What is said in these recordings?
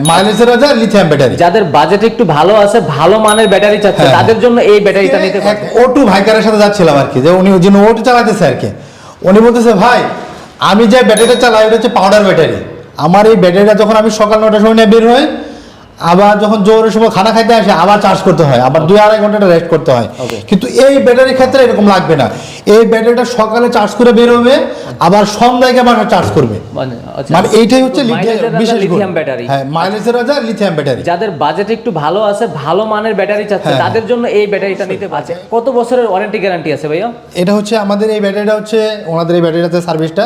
মাইলেজের রাজা lithium battery. যাদের budget একটু ভালো আছে, ভালো মানের ব্যাটারি চাচ্ছে, তাদের জন্য এই ব্যাটারিটা নিতে পারেন। ওটু ভাইকারের সাথে যাচ্ছিলাম আর কি, যে যিনি ওটু চালাতেছে আর কি, উনি বলতেছে ভাই আমি যে ব্যাটারিটা চালাই ওটা হচ্ছে পাউডার ব্যাটারি। আমার এই ব্যাটারিটা যখন আমি সকাল 9টার সময় নিয়ে বের হই, আবার যখন জোরের সময় খানা খাইতে আসে আবার চার্জ করতে হয়, আবার 2-2.5 ঘন্টা রেস্ট করতে হয়। কিন্তু এই ব্যাটারির ক্ষেত্রে এরকম লাগবে না। এই ব্যাটারিটা সকালে চার্জ করে বের হবে, আবার সন্ধ্যায় আবার চার্জ করবে। মানে এইটাই হচ্ছে লিথিয়াম ব্যাটারি। হ্যাঁ, মাইলেজের রাজা লিথিয়াম ব্যাটারি। যাদের বাজেট একটু ভালো আছে, ভালো মানের ব্যাটারি চাচ্ছে, তাদের জন্য এই ব্যাটারিটা নিতে পারছে। কত বছরের ওয়ারেন্টি গ্যারান্টি আছে ভাইয়া? এটা হচ্ছে আমাদের এই ব্যাটারিটা হচ্ছে ওনাদের এই ব্যাটারিটাতে সার্ভিসটা,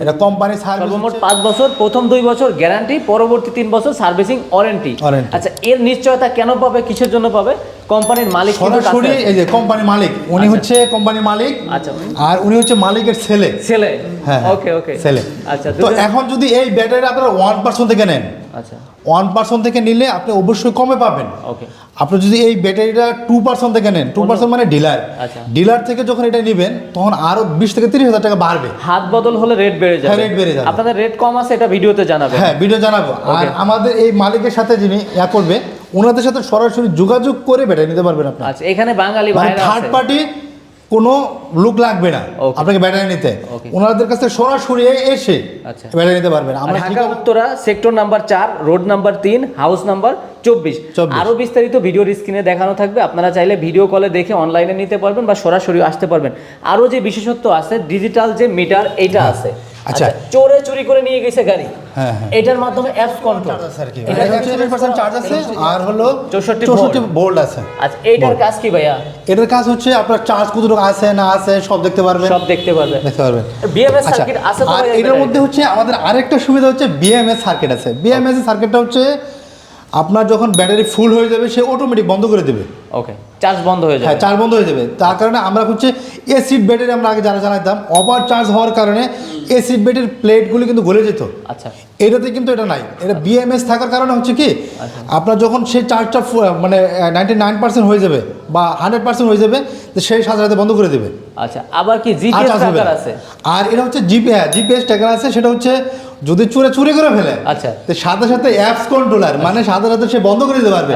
এটা কোম্পানি সার্ভিস সর্বমোট 5 বছর, প্রথম 2 বছর গ্যারান্টি, পরবর্তী 3 বছর সার্ভিসিং ওয়ারেন্টি। আচ্ছা, এর নিশ্চয়তা কেন পাবে, কিসের জন্য পাবে? কোম্পানির মালিক সরাসরি, এই যে কোম্পানির মালিক, উনি হচ্ছে কোম্পানির মালিক। আচ্ছা, আর উনি হচ্ছে মালিকের ছেলে। হ্যাঁ, ওকে ওকে, ছেলে। আচ্ছা, তো এখন যদি এই ব্যাটারি আপনারা 1% থেকে নেন, আচ্ছা 1% থেকে নিলে আপনি অবশ্যই কমে পাবেন। ওকে, আপনি যদি এই ব্যাটারিটা 2% থেকে নেন, 2% মানে ডিলার, ডিলার থেকে যখন এটা নেবেন তখন আরো 20 থেকে 30 হাজার টাকা বাড়বে। হাত বদল হলে রেট বেড়ে যাবে। রেট বেড়ে যাবে। আপনাদের রেট কম আছে, এটা ভিডিওতে জানাবেন। হ্যাঁ, ভিডিও জানাবো। আর আমাদের এই মালিকের সাথে যিনি করবে, ওনাদের সাথে সরাসরি যোগাযোগ করে ব্যাটারি নিতে পারবেন আপনি। আচ্ছা, এখানে বাঙালি ভাইরা আছে, থার্ড পার্টি কোনো লোক লাগবে না আপনাকে ব্যাটারি নিতে, ওনাদের কাছে সরাসরি এসে ব্যাটারি নিতে পারবেন। আমরা Dhaka Uttara sector number 4, road number 3, house number 24। আরো বিস্তারিত ভিডিওর স্ক্রিনে দেখানো থাকবে, আপনারা চাইলে ভিডিও কলে দেখে অনলাইনে নিতে পারবেন বা সরাসরি আসতে পারবেন। আরো যে বিশেষত্ব আছে, ডিজিটাল যে মিটার এটা আছে। আচ্ছা, চোরে চুরি করে নিয়ে গেছে গাড়ি, এটার মাধ্যমে অ্যাপস কন্ট্রোল, এটা 40% চার্জ আছে আর হলো 64 ভোল্ট আছে। আচ্ছা, এইটার কাজ কি ভাইয়া? এটার কাজ হচ্ছে আপনার চার্জ কতটুকু আছে না আছে সব দেখতে পারবেন, বিএমএস সার্কিট আছে। আর এটার মধ্যে হচ্ছে আমাদের আরেকটা সুবিধা হচ্ছে বিএমএস সার্কিট আছে। বিএমএস সার্কিটটা হচ্ছে আপনার যখন ব্যাটারি ফুল হয়ে যাবে সে অটোমেটিক বন্ধ করে দেবে। ওকে, চার্জ বন্ধ হয়ে যাবে। হ্যাঁ, চার্জ বন্ধ হয়ে যাবে। তার কারণে আমরা হচ্ছে এসিড ব্যাটারি আমরা আগে যারা জানাতাম, ওভার চার্জ হওয়ার কারণে এসিড ব্যাটারির প্লেটগুলো কিন্তু গলে যেত। আচ্ছা, এটাতে কিন্তু এটা নাই। এটা বিএমএস থাকার কারণে হচ্ছে কি, আপনার যখন সেই চার্জটা মানে 99% হয়ে যাবে বা 100% হয়ে যাবে, তো সেই সাথে সাথে বন্ধ করে দেবে। আচ্ছা, আবার কি জিপিএস ট্র্যাকার আছে? আর এটা হচ্ছে জিপিএস ট্র্যাকার আছে। সেটা হচ্ছে যদি চুরি করে ফেলে, আচ্ছা, তো সাথে সাথে অ্যাপস কন্ট্রোলার, মানে সাথে সাথে সে বন্ধ করে দিতে পারবে।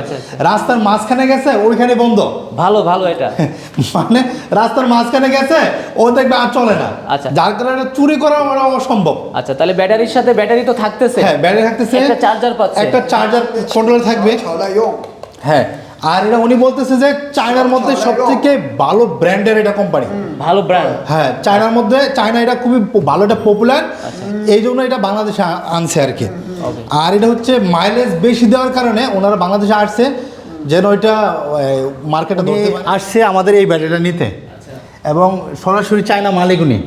রাস্তার মাঝখানে গেছে ওইখানে বন্ধ, ভালো এটা মানে রাস্তার মাঝখানে গেছে ও দেখবে আর চলে না। আচ্ছা, যার কারণে চুরি করা অসম্ভব। আচ্ছা, তাহলে ব্যাটারির সাথে ব্যাটারি তো থাকতেছে। হ্যাঁ, ব্যাটারি থাকতেছে, একটা চার্জার পাচ্ছে, একটা চার্জার কন্ট্রোলার থাকবে। হ্যাঁ, আর এটা উনি বলতেছে যে চায়নার মধ্যে সবথেকে ভালো ব্র্যান্ডের এটা কোম্পানি, ভালো ব্র্যান্ড। হ্যাঁ, চায়নার মধ্যে, চায়না এটা খুবই ভালো, এটা পপুলার, এই জন্য এটা বাংলাদেশে আনছে আর কি। আর এটা হচ্ছে মাইলেজ বেশি দেওয়ার কারণে ওনারা বাংলাদেশে আসছে, যেন ওইটা মার্কেটে আসছে আমাদের এই ব্যাটারিটা নিতে। এবং সরাসরি চায়না মালিক উনি,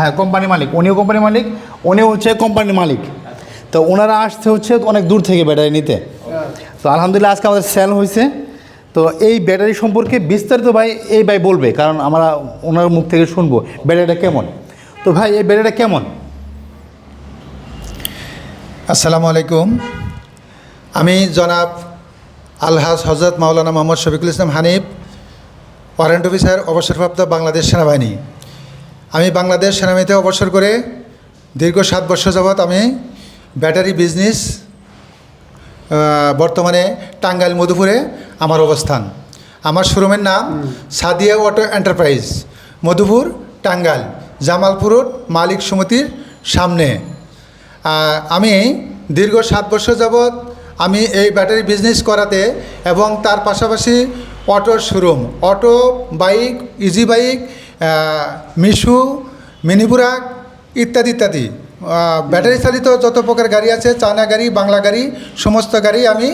হ্যাঁ কোম্পানি মালিক, উনিও কোম্পানি মালিক, উনিও হচ্ছে কোম্পানির মালিক। তো ওনারা আসছে হচ্ছে অনেক দূর থেকে ব্যাটারি নিতে। তো আলহামদুলিল্লাহ আজকে আমাদের সেল হয়েছে। তো এই ব্যাটারি সম্পর্কে বিস্তারিত ভাই বলবে, কারণ আমরা ওনার মুখ থেকে শুনবো ব্যাটারিটা কেমন। তো ভাই, এই ব্যাটারিটা কেমন? আসসালামু আলাইকুম, আমি জনাব আলহাজ হজরত মাওলানা মোহাম্মদ শফিকুল ইসলাম হানিফ, ওয়ারেন্ট অফিসার, অবসরপ্রাপ্ত, বাংলাদেশ সেনাবাহিনী। আমি বাংলাদেশ সেনাবাহিনীতে অবসর করে দীর্ঘ 7 বছর যাবৎ আমি ব্যাটারি বিজনেস, বর্তমানে টাঙ্গাইল মধুপুরে আমার অবস্থান। আমার শোরুমের নাম Sadia auto enterprise, Madhupur, Tangail, Jamalpur road, মালিক সমিতির সামনে। আমি দীর্ঘ 7 বছর যাবৎ আমি এই ব্যাটারি বিজনেস করাতে এবং তার পাশাপাশি অটোর showroom, auto, bike, easy bike, মিশু, মিনি বুরাক ইত্যাদি ইত্যাদি ব্যাটারি চালিত যত প্রকার গাড়ি আছে, চায়না গাড়ি, বাংলা গাড়ি, সমস্ত গাড়ি আমি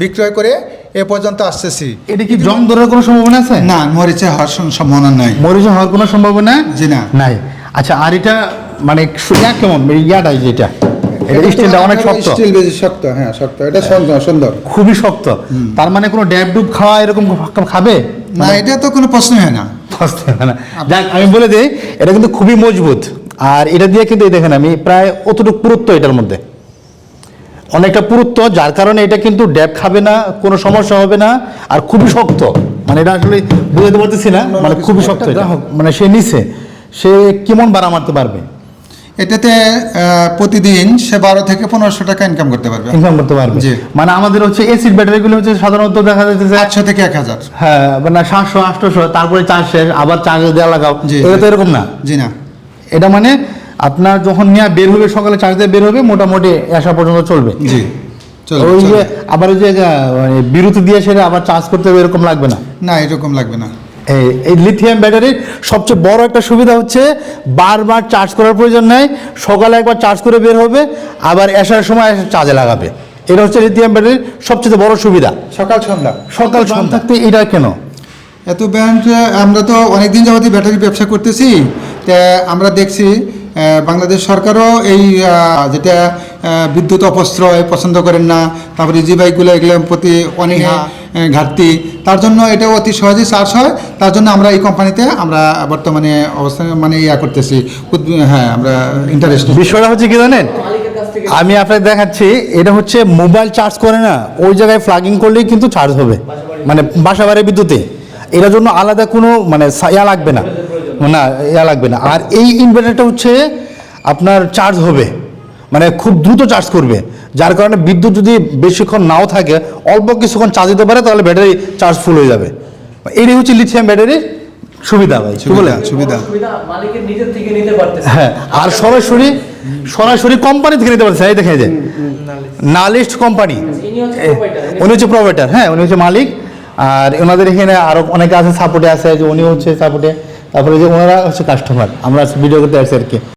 বিক্রয় করে এ পর্যন্ত আসতেছি। এটা কি জং ধরার কোনো সম্ভাবনা আছে? না, মরিচে হওয়ার সম্ভাবনা নাই। মরিচে হওয়ার কোনো সম্ভাবনা? জি না, নাই। আচ্ছা, আর এটা মানে কেমন ইয়াটা, যেটা স্টিলটা অনেক শক্ত, স্টিল বেশি শক্ত। হ্যাঁ, শক্ত, এটা সুন্দর, খুবই শক্ত। তার মানে কোনো ড্যাব ডুব খাওয়া এরকম খাবে না? এটা তো কোনো প্রশ্নই হয় না। যাক, আমি বলে দিই, এটা কিন্তু খুবই মজবুত। আর এটা দিয়ে কিন্তু দেখেন আমি প্রায় অতটুকু পুরুত্ব, এটার মধ্যে অনেকটা পুরুত্ব, যার কারণে এটা কিন্তু ড্যাব খাবে না, কোনো সমস্যা হবে না। আর খুবই শক্ত, মানে এটা আসলে বুঝতে পারতেছি না, মানে খুবই শক্ত। মানে সে নিচে সে কেমন ভাড়া মারতে পারবে। এটাতে প্রতিদিন সে 12 থেকে 1500 টাকা ইনকাম করতে পারবে। ইনকাম করতে পারবে। জি। মানে আমাদের হচ্ছে এসিড ব্যাটারিগুলো হচ্ছে সাধারণত দেখা যাচ্ছে যে 800 থেকে 1000। হ্যাঁ মানে 700 800 তারপরে চার্জ শেষ, আবার চার্জ দেওয়া লাগাও, জি, এটা তো জি। এরকম না। জি না, এটা মানে আপনার যখন নিয়ে বের হবে, সকালে চার্জ দিয়ে বের হবে, মোটামুটি আসা পর্যন্ত চলবে। জি চলবে, ওই যে চলবে। আবার ওই যে বিরতি দিয়ে সেটা আবার চার্জ করতে হবে এরকম লাগবে না। না এরকম লাগবে না। এই লিথিয়াম ব্যাটারির সবচেয়ে বড় একটা সুবিধা হচ্ছে বারবার চার্জ করার প্রয়োজন নেই। সকালে একবার চার্জ করে বের হবে, আবার আসার সময় চার্জে লাগাবে। এটা হচ্ছে লিথিয়াম ব্যাটারির সবচেয়ে বড় সুবিধা। সকাল সন্ধ্যা। সকাল সন্ধ্যা থাকতে এটা কেন? এত ব্র্যান্ড, আমরা তো অনেকদিন যাবতই ব্যাটারি ব্যবসা করতেছি, তা আমরা দেখছি বাংলাদেশ সরকারও এই যেটা বিদ্যুৎ অপচয় পছন্দ করেন না, তারপরে ইজি বাইকগুলো এগুলোর প্রতি অনীহা ঘাটতি, তার জন্য এটা অতি সহজেই চার্জ হয়। তার জন্য আমরা এই কোম্পানিতে আমরা বর্তমানে অবস্থান মানে করতেছি। হ্যাঁ, আমরা ইন্টারেস্টেড। বিষয়টা হচ্ছে কি জানেন, মালিকের কাছ থেকে আমি আপনাকে দেখাচ্ছি, এটা হচ্ছে মোবাইল চার্জ করে না, ওই জায়গায় প্লাগিং করলেই কিন্তু চার্জ হবে, মানে বাসা বাড়ির বিদ্যুতে। এটার জন্য আলাদা কোনো মানে ইয়া লাগবে না, না ইয়া লাগবে না। আর এই ইনভার্টারটা হচ্ছে আপনার চার্জ হবে, মানে খুব দ্রুত চার্জ করবে, যার কারণে বিদ্যুৎ যদি বেশিক্ষণ নাও থাকে, অল্প কিছুক্ষণ চার্জ দিতে পারে, তাহলে ব্যাটারি চার্জ ফুল হয়ে যাবে। এটাই হচ্ছে লিথিয়াম ব্যাটারির সুবিধা ভাই, কি বলেন? সুবিধা। সুবিধা মালিকের নিজের থেকে নিতে পারতেছে। হ্যাঁ, আর সরাসরি কোম্পানি থেকে নিতে পারছে। এই দেখেন যে নালিস্ট কোম্পানি, ইনি হচ্ছে provider, উনি হচ্ছে প্রোভাইডার, হ্যাঁ উনি হচ্ছে মালিক। আর ওনাদের এখানে আরো অনেকে আছে সাপোর্টে আছে, যে উনি হচ্ছে সাপোর্টে, তারপরে যে ওনারা হচ্ছে কাস্টমার, আমরা ভিডিও করতে আসছি আর কি।